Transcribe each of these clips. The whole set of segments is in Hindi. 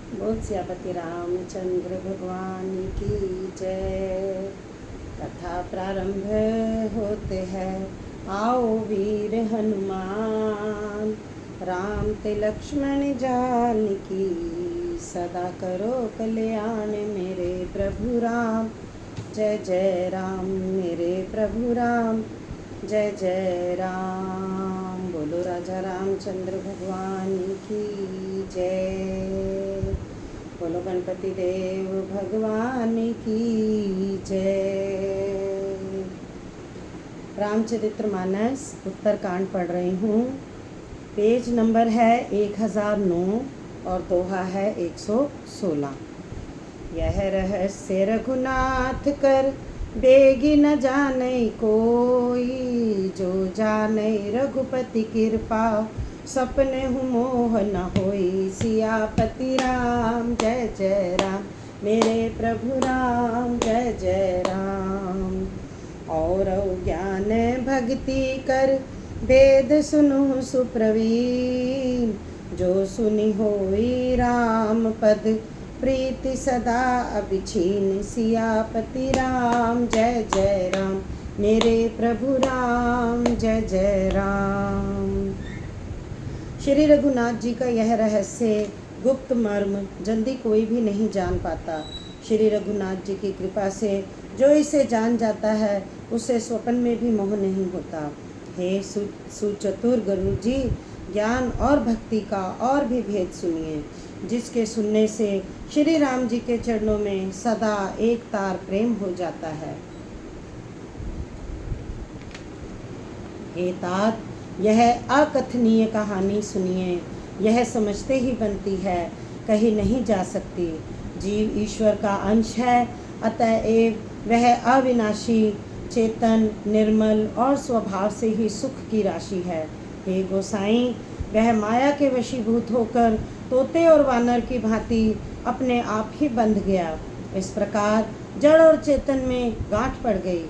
बोल सियापति रामचंद्र भगवान की जय। कथा प्रारंभ होते हैं, आओ वीर हनुमान, राम ते लक्ष्मण जानकी, सदा करो कल्याण मेरे प्रभु राम। जय जय राम मेरे प्रभु राम, जय जय राम। बोलो राजा रामचंद्र भगवान की जय। बोलो गणपति देव भगवान की जय। रामचरितमानस उत्तरकांड पढ़ रही हूँ। पेज नंबर है 1009 और दोहा है 116। यह रहस्य रघुनाथ कर बेगी न जाने कोई, जो जाने रघुपति कृपा सपने हूँ मोह न होई। सियापति राम जय जय राम मेरे प्रभु राम, जय जय राम। और ज्ञान भक्ति कर वेद सुनु सुप्रवीण, जो सुनि होई राम पद प्रीति सदा अभिछीन। सियापति राम जय जय राम मेरे प्रभु राम, जय जय राम। श्री रघुनाथ जी का यह रहस्य गुप्त मर्म जल्दी कोई भी नहीं जान पाता। श्री रघुनाथ जी की कृपा से जो इसे जान जाता है उसे स्वप्न में भी मोह नहीं होता। हे सुचतुर गुरु जी, ज्ञान और भक्ति का और भी भेद सुनिए, जिसके सुनने से श्री राम जी के चरणों में सदा एक तार प्रेम हो जाता है। हे तात, यह अकथनीय कहानी सुनिए, यह समझते ही बनती है, कहीं नहीं जा सकती। जीव ईश्वर का अंश है, अतएव वह अविनाशी, चेतन, निर्मल और स्वभाव से ही सुख की राशि है। हे गोसाई, वह माया के वशीभूत होकर तोते और वानर की भांति अपने आप ही बंध गया। इस प्रकार जड़ और चेतन में गांठ पड़ गई।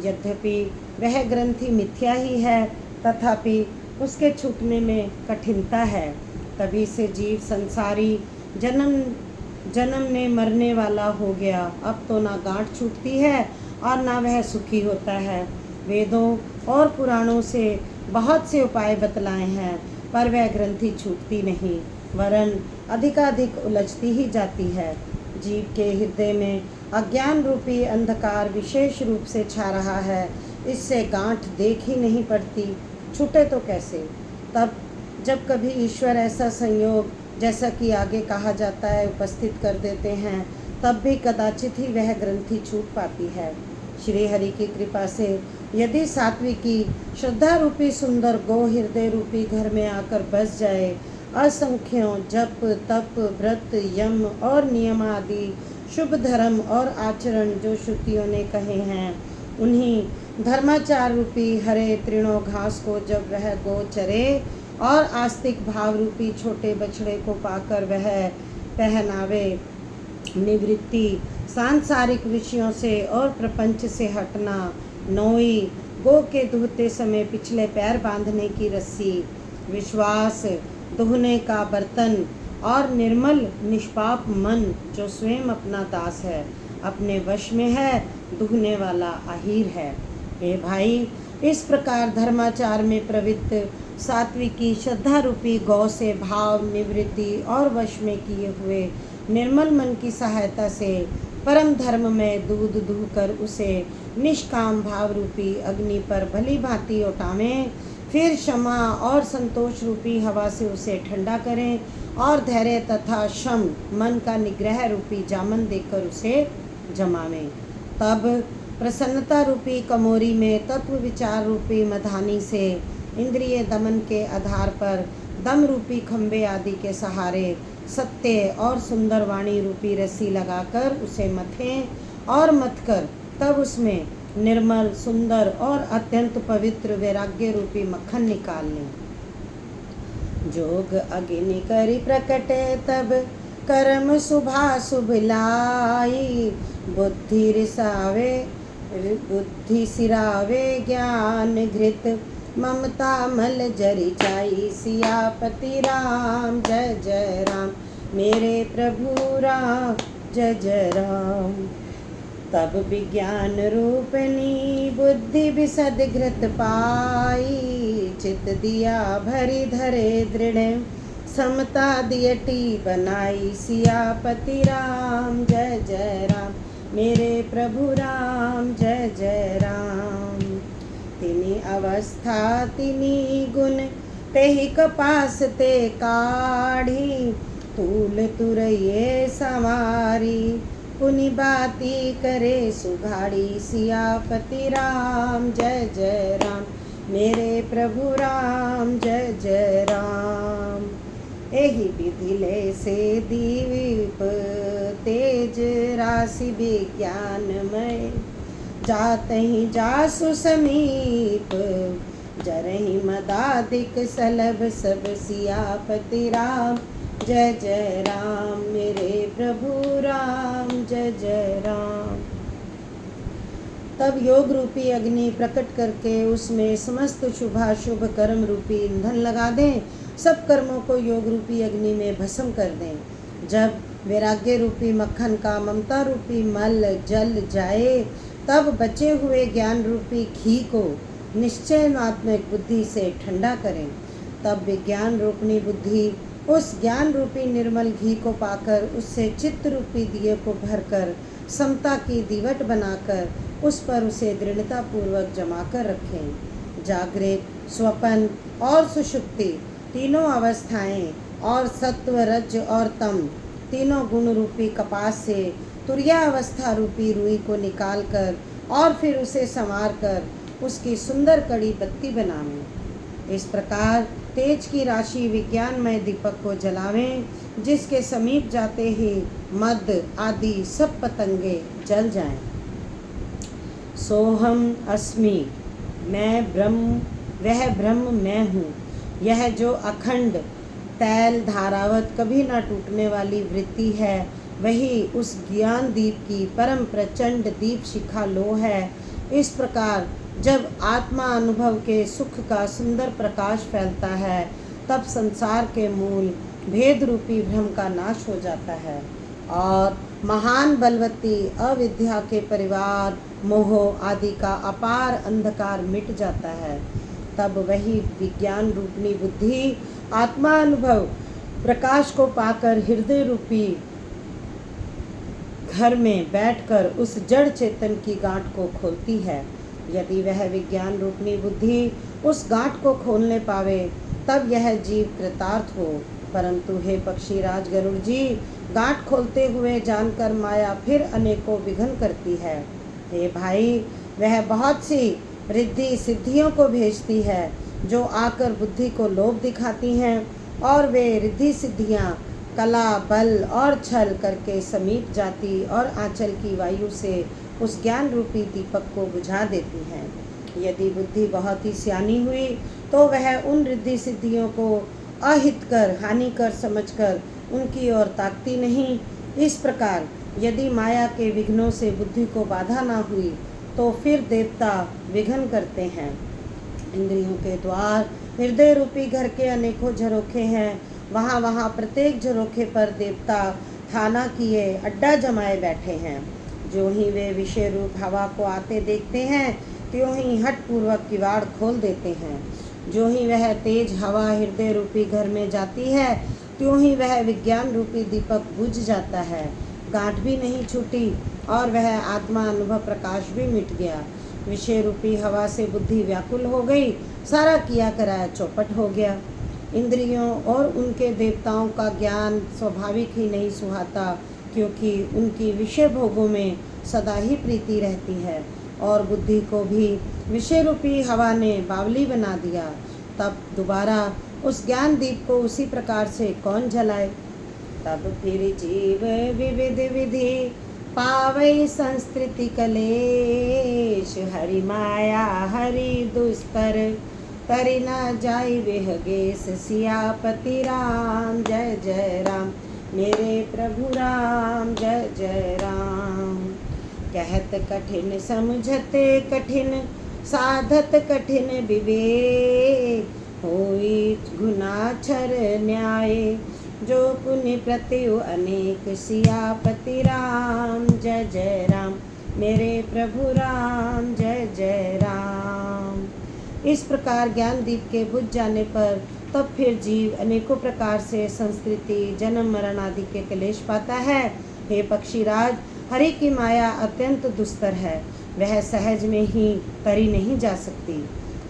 यद्यपि वह ग्रंथि मिथ्या ही है, तथापि उसके छूटने में कठिनता है। तभी से जीव संसारी जन्म ने मरने वाला हो गया। अब तो ना गांठ छूटती है और ना वह सुखी होता है। वेदों और पुराणों से बहुत से उपाय बतलाए हैं, पर वह ग्रंथि छूटती नहीं, वरन अधिकाधिक उलझती ही जाती है। जीव के हृदय में अज्ञान रूपी अंधकार विशेष रूप से छा रहा है। इससे गांठ देख ही नहीं पड़ती, छूटे तो कैसे। तब जब कभी ईश्वर ऐसा संयोग, जैसा कि आगे कहा जाता है, उपस्थित कर देते हैं, तब भी कदाचित ही वह ग्रंथि छूट पाती है। श्री हरि की कृपा से यदि सात्विकी श्रद्धा रूपी सुंदर गो हृदय रूपी घर में आकर बस जाए, असंख्यों जप तप व्रत यम और नियम आदि शुभ धर्म और आचरण जो श्रुतियों ने कहे हैं, उन्हीं धर्माचार रूपी हरे तृणों घास को जब वह गो चरे और आस्तिक भाव रूपी छोटे बछड़े को पाकर वह पहनावे, निवृत्ति, सांसारिक विषयों से और प्रपंच से हटना, नोई, गो के दुहते समय पिछले पैर बांधने की रस्सी, विश्वास, दुहने का बर्तन और निर्मल निष्पाप मन जो स्वयं अपना दास है, अपने वश में है, दुहने वाला आहीर है। हे भाई, इस प्रकार धर्माचार में प्रवृत्त सात्विकी श्रद्धा रूपी गौ से भाव, निवृत्ति और वश में किए हुए निर्मल मन की सहायता से परम धर्म में दूध दूह कर उसे निष्काम भाव रूपी अग्नि पर भली भांति उठावें, फिर क्षमा और संतोष रूपी हवा से उसे ठंडा करें और धैर्य तथा शम मन का निग्रह रूपी जामन देकर उसे जमावें। तब प्रसन्नता रूपी कमोरी में तत्व विचार रूपी मधानी से इंद्रिय दमन के आधार पर दम रूपी खंबे आदि के सहारे सत्य और सुंदर वाणी रूपी रस्सी लगाकर उसे मथें और मथकर तब उसमें निर्मल, सुंदर और अत्यंत पवित्र वैराग्य रूपी मक्खन निकाल लें। जोग अग्नि करी प्रकट तब कर्म शुभा शुभ लाई, बुद्धि सिरावे ज्ञान घृत, ममता मल जरी जाई। सियापति राम जय जय राम मेरे प्रभु राम जय जय राम। तब विज्ञान रूपनी बुद्धि विशद घृत पाई, चित दिया भरी धरे दृढ़ समता दियटी बनाई। सियापति राम जय जय राम, मेरे प्रभु राम जय जय राम। तिनी अवस्था तिनी गुण तेहि कपास ते काढ़ी, तूल तुरये संवारी पुनि बाती करे सुघाड़ी। सियापति राम जय जय राम, मेरे प्रभु राम जय जय राम। एहि विधि ले से दीप तेज राशि विज्ञानमय, जातहि जासु समीप जरहि मदादिक सलभ सब। सियापति राम जय जय राम, मेरे प्रभु राम जय जय राम। तब योग रूपी अग्नि प्रकट करके उसमें समस्त शुभाशुभ कर्म रूपी ईंधन लगा दें, सब कर्मों को योग रूपी अग्नि में भस्म कर दें। जब वैराग्य रूपी मक्खन का ममता रूपी मल जल जाए, तब बचे हुए ज्ञान रूपी घी को निश्चयात्मक बुद्धि से ठंडा करें। तब विज्ञान रूपनी बुद्धि उस ज्ञान रूपी निर्मल घी को पाकर उससे चित्त रूपी दिए को भरकर समता की दीवट बनाकर उस पर उसे दृढ़ता पूर्वक जमा कर रखें। जागृत, स्वपन और सुषुप्ति तीनों अवस्थाएं और सत्व, रज और तम तीनों गुण रूपी कपास से तुर्या अवस्था रूपी रुई को निकालकर और फिर उसे संवार कर उसकी सुंदर कड़ी बत्ती बनावें। इस प्रकार तेज की राशि विज्ञानमय दीपक को जलावें, जिसके समीप जाते ही मद आदि सब पतंगे जल जाएं। सोहम अस्मि, मैं ब्रह्म, वह ब्रह्म मैं हूँ। यह जो अखंड तैल धारावत कभी न टूटने वाली वृत्ति है, वही उस ज्ञान दीप की परम प्रचंड दीप शिखा लो है। इस प्रकार जब आत्मा अनुभव के सुख का सुंदर प्रकाश फैलता है, तब संसार के मूल भेद रूपी भ्रम का नाश हो जाता है और महान बलवती अविद्या के परिवार, मोह आदि का अपार अंधकार मिट जाता है। तब वही विज्ञान रूपनी बुद्धि आत्मा अनुभव प्रकाश को पाकर हृदय रूपी घर में बैठकर उस जड़ चेतन की गांठ को खोलती है। यदि वह विज्ञान रूपनी बुद्धि उस गांठ को खोलने पावे, तब यह जीव कृतार्थ हो। परंतु हे पक्षीराज गरुड़ जी, गांठ खोलते हुए जानकर माया फिर अनेकों विघ्न करती है। हे भाई, वह बहुत सी रिद्धि सिद्धियों को भेजती है, जो आकर बुद्धि को लोभ दिखाती हैं, और वे रिद्धि सिद्धियां कला, बल और छल करके समीप जाती और आंचल की वायु से उस ज्ञान रूपी दीपक को बुझा देती हैं। यदि बुद्धि बहुत ही सियानी हुई, तो वह उन रिद्धि सिद्धियों को अहितकर, हानिकर समझकर उनकी ओर ताकती नहीं। इस प्रकार यदि माया के विघ्नों से बुद्धि को बाधा ना हुई, तो फिर देवता विघ्न करते हैं। इंद्रियों के द्वार हृदय रूपी घर के अनेकों झरोखे हैं। वहाँ वहाँ प्रत्येक झरोखे पर देवता थाना किए अड्डा जमाए बैठे हैं। जो ही वे विषय रूप हवा को आते देखते हैं, त्यों ही हठ पूर्वक किवाड़ खोल देते हैं। जो ही वह तेज हवा हृदय रूपी घर में जाती है, त्यों ही वह विज्ञान रूपी दीपक बुझ जाता है। गांठ भी नहीं छूटी और वह आत्मा अनुभव प्रकाश भी मिट गया। विषय रूपी हवा से बुद्धि व्याकुल हो गई, सारा किया कराया चौपट हो गया। इंद्रियों और उनके देवताओं का ज्ञान स्वाभाविक ही नहीं सुहाता, क्योंकि उनकी विषय भोगों में सदा ही प्रीति रहती है, और बुद्धि को भी विषय रूपी हवा ने बावली बना दिया। तब दोबारा उस ज्ञान दीप को उसी प्रकार से कौन जलाए। तब फिर जीव विविध विधि पावै संस्कृति कलेश, हरि माया हरि दुस्तर तरि न जाई बेहगेश। सियापति राम जय जय राम, मेरे प्रभु राम जय जय राम। कहत कठिन समझते कठिन, साधत कठिन विवेक, होई गुनाछर न्याय। जो पुण्य प्रत्यु अनेक सियापति राम। जय जय राम मेरे प्रभु राम, जय जय राम। इस प्रकार ज्ञान दीप के बुझ जाने पर तब फिर जीव अनेकों प्रकार से संस्कृति, जन्म मरण आदि के क्लेश पाता है। हे पक्षीराज, हरि की माया अत्यंत दुस्तर है, वह सहज में ही तरी नहीं जा सकती।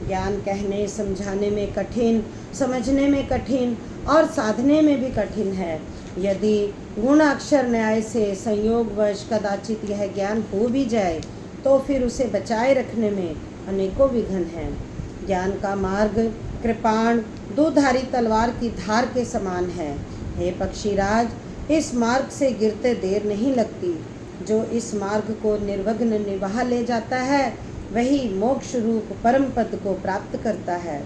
ज्ञान कहने समझाने में कठिन, समझने में कठिन और साधने में भी कठिन है। यदि गुण अक्षर न्याय से संयोगवश कदाचित यह ज्ञान हो भी जाए तो फिर उसे बचाए रखने में अनेकों विघ्न हैं। ज्ञान का मार्ग कृपाण दोधारी तलवार की धार के समान है। हे पक्षीराज, इस मार्ग से गिरते देर नहीं लगती। जो इस मार्ग को निर्विघ्न निभा ले जाता है वही मोक्ष रूप परम पद को प्राप्त करता है।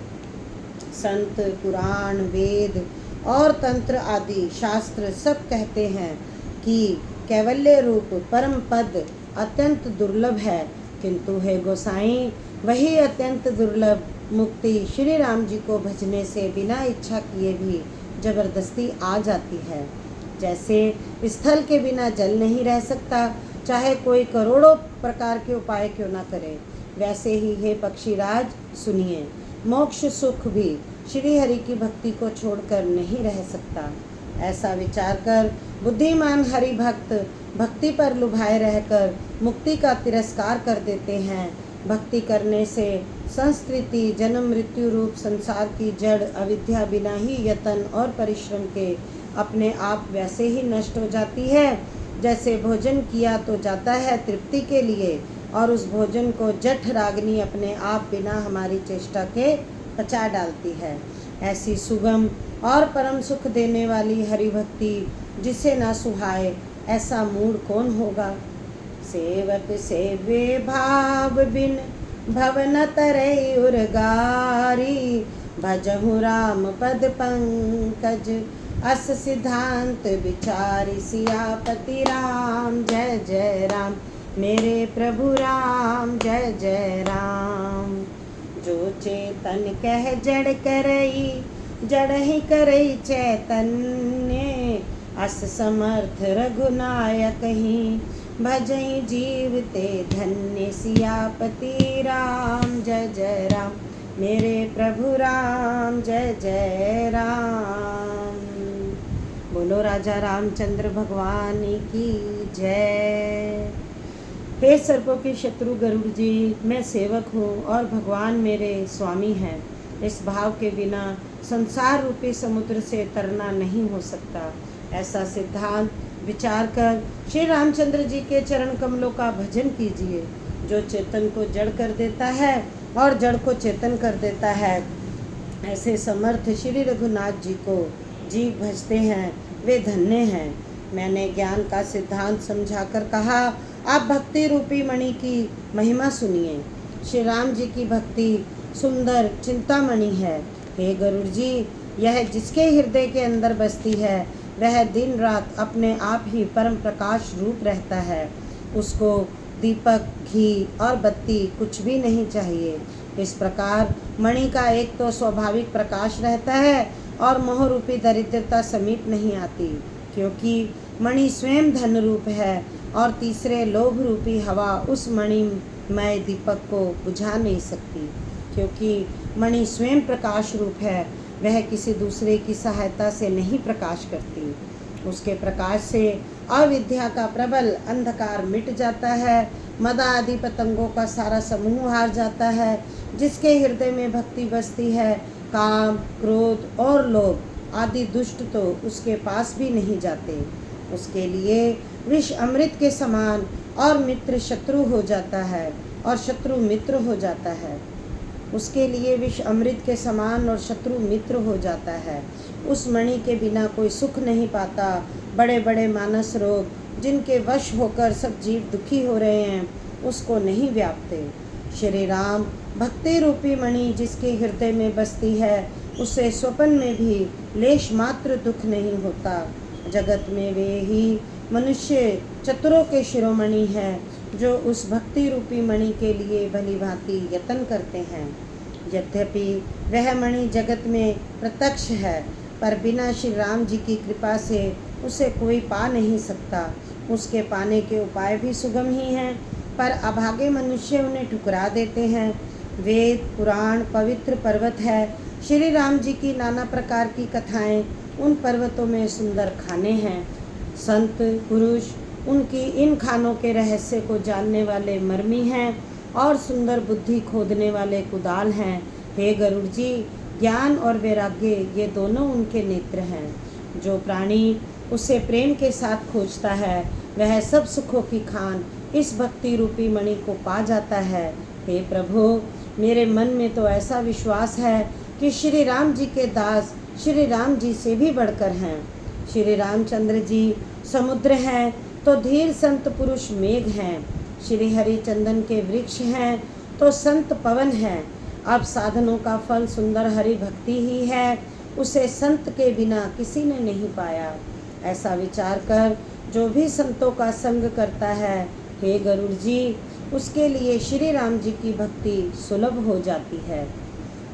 संत, पुराण, वेद और तंत्र आदि शास्त्र सब कहते हैं कि कैवल्य रूप परम पद अत्यंत दुर्लभ है, किंतु हे गोसाई, वही अत्यंत दुर्लभ मुक्ति श्री राम जी को भजने से बिना इच्छा किए भी जबरदस्ती आ जाती है। जैसे स्थल के बिना जल नहीं रह सकता, चाहे कोई करोड़ों प्रकार के उपाय क्यों न करे, वैसे ही हे पक्षीराज सुनिए, मोक्ष सुख भी श्री हरि की भक्ति को छोड़कर नहीं रह सकता। ऐसा विचार कर बुद्धिमान हरि भक्त भक्ति पर लुभाए रहकर मुक्ति का तिरस्कार कर देते हैं। भक्ति करने से संस्कृति, जन्म मृत्यु रूप संसार की जड़ अविद्या बिना ही यत्न और परिश्रम के अपने आप वैसे ही नष्ट हो जाती है, जैसे भोजन किया तो जाता है तृप्ति के लिए और उस भोजन को जठ रागनी अपने आप बिना हमारी चेष्टा के पचा डालती है। ऐसी सुगम और परम सुख देने वाली हरि भक्ति जिसे ना सुहाए, ऐसा मूड कौन होगा। सेवक सेवे भाव बिन भवन तरई उर्गारी, भजहु राम पद पंकज अस सिद्धांत विचारी। सियापति राम, जय जय राम मेरे प्रभु राम, जय जय राम। जो चेतन कह जड़ करई, जड़ ही करई चैतन्य, अस समर्थ रघुनायक ही भजई जीवते धन्य। सियापति राम, जय जय राम मेरे प्रभु राम, जय जय राम। बोलो राजा रामचंद्र भगवान की जय। हे सर्पों के शत्रु गरुड़ जी, मैं सेवक हूँ और भगवान मेरे स्वामी हैं। इस भाव के बिना संसार रूपी समुद्र से तरना नहीं हो सकता। ऐसा सिद्धांत विचार कर श्री रामचंद्र जी के चरण कमलों का भजन कीजिए। जो चेतन को जड़ कर देता है और जड़ को चेतन कर देता है, ऐसे समर्थ श्री रघुनाथ जी को जीव भजते हैं, वे धन्य हैं। मैंने ज्ञान का सिद्धांत समझाकर कहा, आप भक्ति रूपी मणि की महिमा सुनिए। श्री राम जी की भक्ति सुंदर चिंतामणि है। हे गरुड़ जी, यह जिसके हृदय के अंदर बसती है वह दिन रात अपने आप ही परम प्रकाश रूप रहता है। उसको दीपक, घी और बत्ती कुछ भी नहीं चाहिए। इस प्रकार मणि का एक तो स्वाभाविक प्रकाश रहता है और मोह रूपी दरिद्रता समीप नहीं आती, क्योंकि मणि स्वयं धन रूप है और तीसरे लोभ रूपी हवा उस मणिमय दीपक को बुझा नहीं सकती। क्योंकि मणि स्वयं प्रकाश रूप है, वह किसी दूसरे की सहायता से नहीं प्रकाश करती। उसके प्रकाश से अविद्या का प्रबल अंधकार मिट जाता है, मद आदि पतंगों का सारा समूह हार जाता है। जिसके हृदय में भक्ति बसती है, काम, क्रोध और लोभ आदि दुष्ट तो उसके पास भी नहीं जाते। उसके लिए विष अमृत के समान और मित्र शत्रु हो जाता है और शत्रु मित्र हो जाता है। उसके लिए विष अमृत के समान और शत्रु मित्र हो जाता है। उस मणि के बिना कोई सुख नहीं पाता। बड़े बड़े मानस रोग जिनके वश होकर सब जीव दुखी हो रहे हैं, उसको नहीं व्यापते। श्री राम भक्ति रूपी मणि जिसके हृदय में बसती है, उसे स्वप्न में भी लेश मात्र दुख नहीं होता। जगत में वे ही मनुष्य चतुरों के शिरोमणि हैं जो उस भक्ति रूपी मणि के लिए भली भांति यत्न करते हैं। यद्यपि वह मणि जगत में प्रत्यक्ष है, पर बिना श्री राम जी की कृपा से उसे कोई पा नहीं सकता। उसके पाने के उपाय भी सुगम ही हैं, पर अभागे मनुष्य उन्हें ठुकरा देते हैं। वेद पुराण पवित्र पर्वत है। श्री राम जी की नाना प्रकार की कथाएं उन पर्वतों में सुंदर खाने हैं। संत पुरुष उनकी इन खानों के रहस्य को जानने वाले मर्मी हैं और सुंदर बुद्धि खोदने वाले कुदाल हैं। हे गरुड़ जी, ज्ञान और वैराग्य ये दोनों उनके नेत्र हैं। जो प्राणी उसे प्रेम के साथ खोजता है वह सब सुखों की खान इस भक्ति रूपी मणि को पा जाता है। हे प्रभु, मेरे मन में तो ऐसा विश्वास है कि श्री राम जी के दास श्री राम जी से भी बढ़कर हैं। श्री रामचंद्र जी समुद्र हैं तो धीर संत पुरुष मेघ हैं। श्री हरिचंदन के वृक्ष हैं तो संत पवन हैं। अब साधनों का फल सुंदर हरि भक्ति ही है, उसे संत के बिना किसी ने नहीं पाया। ऐसा विचार कर जो भी संतों का संग करता है, हे गरुड़ जी, उसके लिए श्री राम जी की भक्ति सुलभ हो जाती है।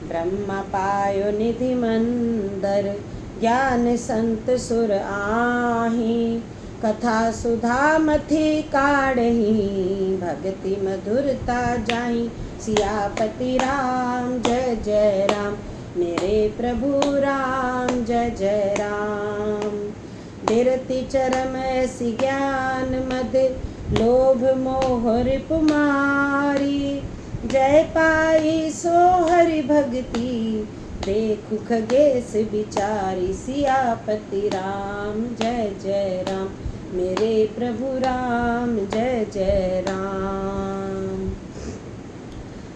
ब्रह्मा पायो निधि मंदर, ज्ञान संत सुर आही, कथा सुधा मथि काढ़ही, भक्ति मधुरता जाई। सियापति राम जय जय राम, मेरे प्रभु राम जय जय राम। बिरति चरम ऐसी ज्ञान मद, लोभ मोह रिपुमारी, जय पाई सो हरि भक्ति, देखु खगेश बिचारी। सियापति राम जय जय राम, मेरे प्रभु राम जय जय राम।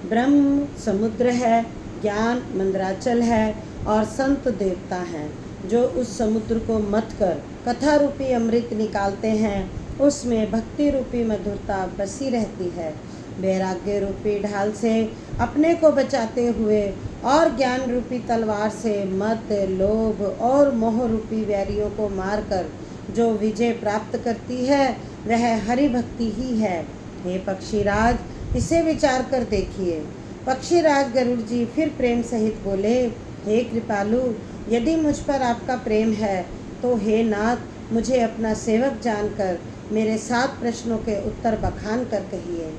ब्रह्म समुद्र है, ज्ञान मंदराचल है और संत देवता हैं। जो उस समुद्र को मथ कर कथा रूपी अमृत निकालते हैं, उसमें भक्ति रूपी मधुरता बसी रहती है। वैराग्य रूपी ढाल से अपने को बचाते हुए और ज्ञान रूपी तलवार से मद लोभ और मोह रूपी वैरियों को मारकर जो विजय प्राप्त करती है वह हरि भक्ति ही है। हे पक्षीराज, इसे विचार कर देखिए। पक्षीराज गरुड़ जी फिर प्रेम सहित बोले, हे कृपालु, यदि मुझ पर आपका प्रेम है तो हे नाथ, मुझे अपना सेवक जानकर मेरे 7 प्रश्नों के उत्तर बखान कर कहिए।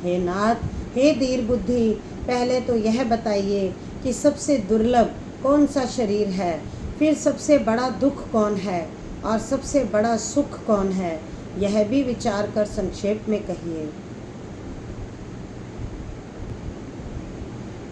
हे नाथ, हे धीर बुद्धि, पहले तो यह बताइए कि सबसे दुर्लभ कौन सा शरीर है, फिर सबसे बड़ा दुख कौन है और सबसे बड़ा सुख कौन है, यह भी विचार कर संक्षेप में कहिए।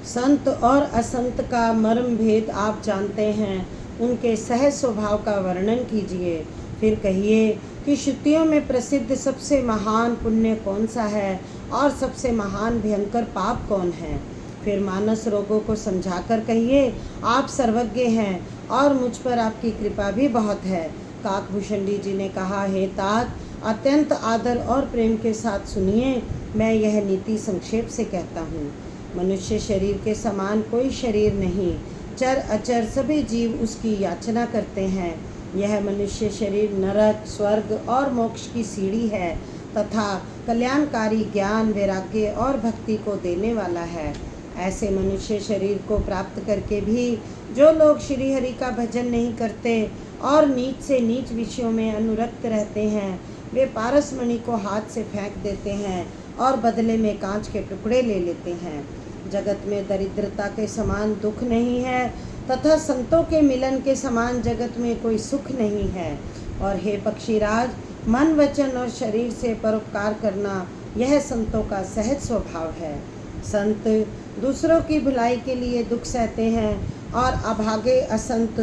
संत और असंत का मर्म भेद आप जानते हैं, उनके सहज स्वभाव का वर्णन कीजिए। फिर कहिए कि श्रुतियों में प्रसिद्ध सबसे महान पुण्य कौन सा है और सबसे महान भयंकर पाप कौन है। फिर मानस रोगों को समझाकर कहिए, आप सर्वज्ञ हैं और मुझ पर आपकी कृपा भी बहुत है। काकभूषणी जी ने कहा, हे तात, अत्यंत आदर और प्रेम के साथ सुनिए, मैं यह नीति संक्षेप से कहता हूँ। मनुष्य शरीर के समान कोई शरीर नहीं, चर अचर सभी जीव उसकी याचना करते हैं। यह मनुष्य शरीर नरक, स्वर्ग और मोक्ष की सीढ़ी है तथा कल्याणकारी ज्ञान, वैराग्य और भक्ति को देने वाला है। ऐसे मनुष्य शरीर को प्राप्त करके भी जो लोग श्री हरि का भजन नहीं करते और नीच से नीच विषयों में अनुरक्त रहते हैं, वे पारसमणि को हाथ से फेंक देते हैं और बदले में कांच के टुकड़े ले लेते हैं। जगत में दरिद्रता के समान दुख नहीं है तथा संतों के मिलन के समान जगत में कोई सुख नहीं है। और हे पक्षीराज, मन वचन और शरीर से परोपकार करना यह संतों का सहज स्वभाव है। संत दूसरों की भलाई के लिए दुख सहते हैं और अभागे असंत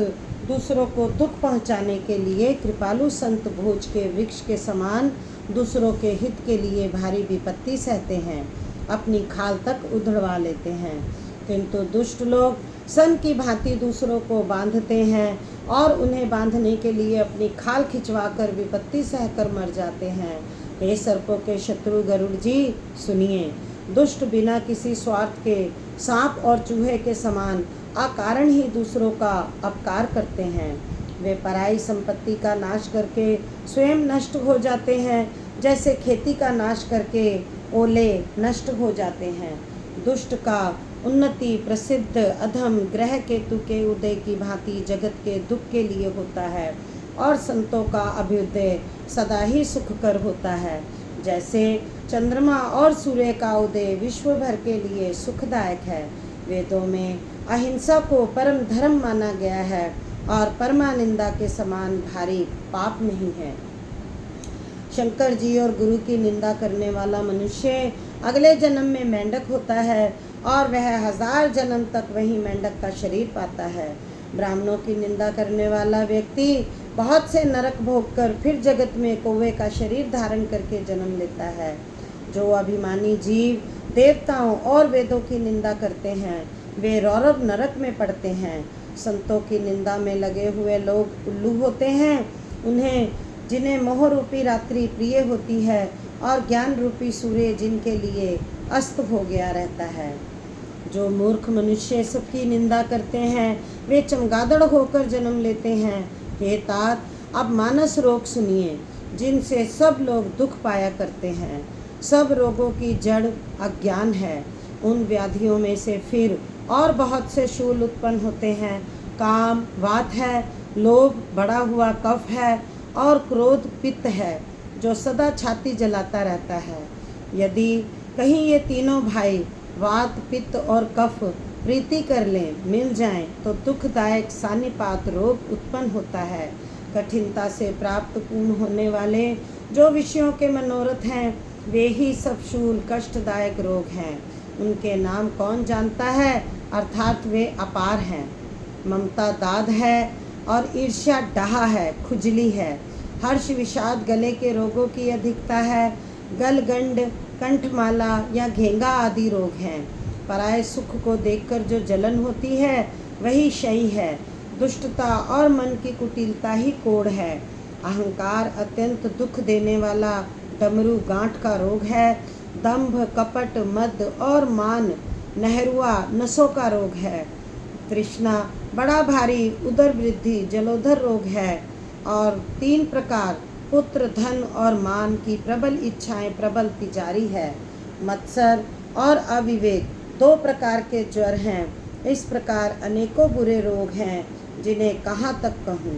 दूसरों को दुख पहुंचाने के लिए कृपालु संत भोज के वृक्ष के समान दूसरों के हित के लिए भारी विपत्ति सहते हैं, अपनी खाल तक उधड़वा लेते हैं। किंतु दुष्ट लोग सन की भांति दूसरों को बांधते हैं और उन्हें बांधने के लिए अपनी खाल खिंचवाकर विपत्ति सहकर मर जाते हैं। हे सर्पों के शत्रु गरुड़ जी, सुनिए। दुष्ट बिना किसी स्वार्थ के सांप और चूहे के समान अकारण ही दूसरों का अपकार करते हैं। वे पराई संपत्ति का नाश करके स्वयं नष्ट हो जाते हैं, जैसे खेती का नाश करके ओले नष्ट हो जाते हैं। दुष्ट का उन्नति प्रसिद्ध अधम ग्रह केतु के उदय की भांति जगत के दुख के लिए होता है और संतों का अभ्युदय सदा ही सुखकर होता है। जैसे चंद्रमा और सूर्य का उदय विश्व भर के लिए सुखदायक है। वेदों में अहिंसा को परम धर्म माना गया है और परमानिंदा के समान भारी पाप नहीं है। शंकर जी और गुरु की निंदा करने वाला मनुष्य अगले जन्म में मेंढक होता है और वह 1000 जन्म तक वही मेंढक का शरीर पाता है। ब्राह्मणों की निंदा करने वाला व्यक्ति बहुत से नरक भोग कर फिर जगत में कौवे का शरीर धारण करके जन्म लेता है। जो अभिमानी जीव देवताओं और वेदों की निंदा करते हैं वे रौरव नरक में पड़ते हैं। संतों की निंदा में लगे हुए लोग उल्लू होते हैं। जिन्हें मोह रूपी रात्रि प्रिय होती है और ज्ञान रूपी सूर्य जिनके लिए अस्त हो गया रहता है। जो मूर्ख मनुष्य सबकी निंदा करते हैं वे चमगादड़ होकर जन्म लेते हैं। हे तात, अब मानस रोग सुनिए जिनसे सब लोग दुख पाया करते हैं। सब रोगों की जड़ अज्ञान है। उन व्याधियों में से फिर और बहुत से शूल उत्पन्न होते हैं। काम वात है, लोभ बढ़ा हुआ कफ है और क्रोध पित्त है जो सदा छाती जलाता रहता है। यदि कहीं ये तीनों भाई वात पित्त और कफ प्रीति कर लें, मिल जाएं, तो दुखदायक सानिपात रोग उत्पन्न होता है। कठिनता से प्राप्त पूर्ण होने वाले जो विषयों के मनोरथ हैं वे ही सब शूल कष्टदायक रोग हैं। उनके नाम कौन जानता है, अर्थात वे अपार हैं। ममता दाद है और ईर्ष्या डहा है, खुजली है। हर्ष विषाद गले के रोगों की अधिकता है। गलगंड कंठमाला या घेंगा आदि रोग हैं। पराये सुख को देखकर जो जलन होती है वही क्षय है। दुष्टता और मन की कुटिलता ही कोढ़ है। अहंकार अत्यंत दुख देने वाला डमरू गांठ का रोग है। दंभ कपट मद और मान नहरुआ नसों का रोग है। तृष्णा बड़ा भारी उदर वृद्धि जलोदर रोग है। और 3 प्रकार पुत्र धन और मान की प्रबल इच्छाएं प्रबल तिजारी है। मत्सर और अविवेक 2 प्रकार के ज्वर हैं। इस प्रकार अनेकों बुरे रोग हैं जिन्हें कहाँ तक कहूँ।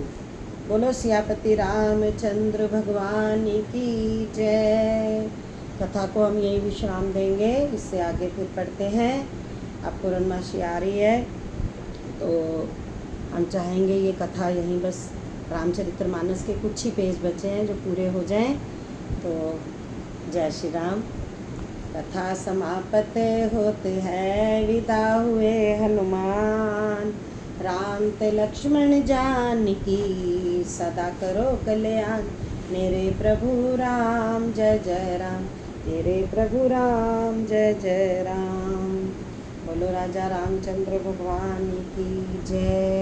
बोलो सियापति रामचंद्र भगवान की जय। कथा को हम यही विश्राम देंगे, इससे आगे फिर पढ़ते हैं। अब पूर्णमासी आ रही है तो हम चाहेंगे ये कथा यहीं बस रामचरितमानस के कुछ ही पेज बचे हैं जो पूरे हो जाएं। तो जय श्री राम। कथा समाप्त होते हैं, विदा हुए हनुमान। राम ते लक्ष्मण जानकी सदा करो कल्याण। मेरे प्रभु राम जय जय राम, तेरे प्रभु राम जय जय राम। बोलो राजा रामचंद्र भगवान की जय।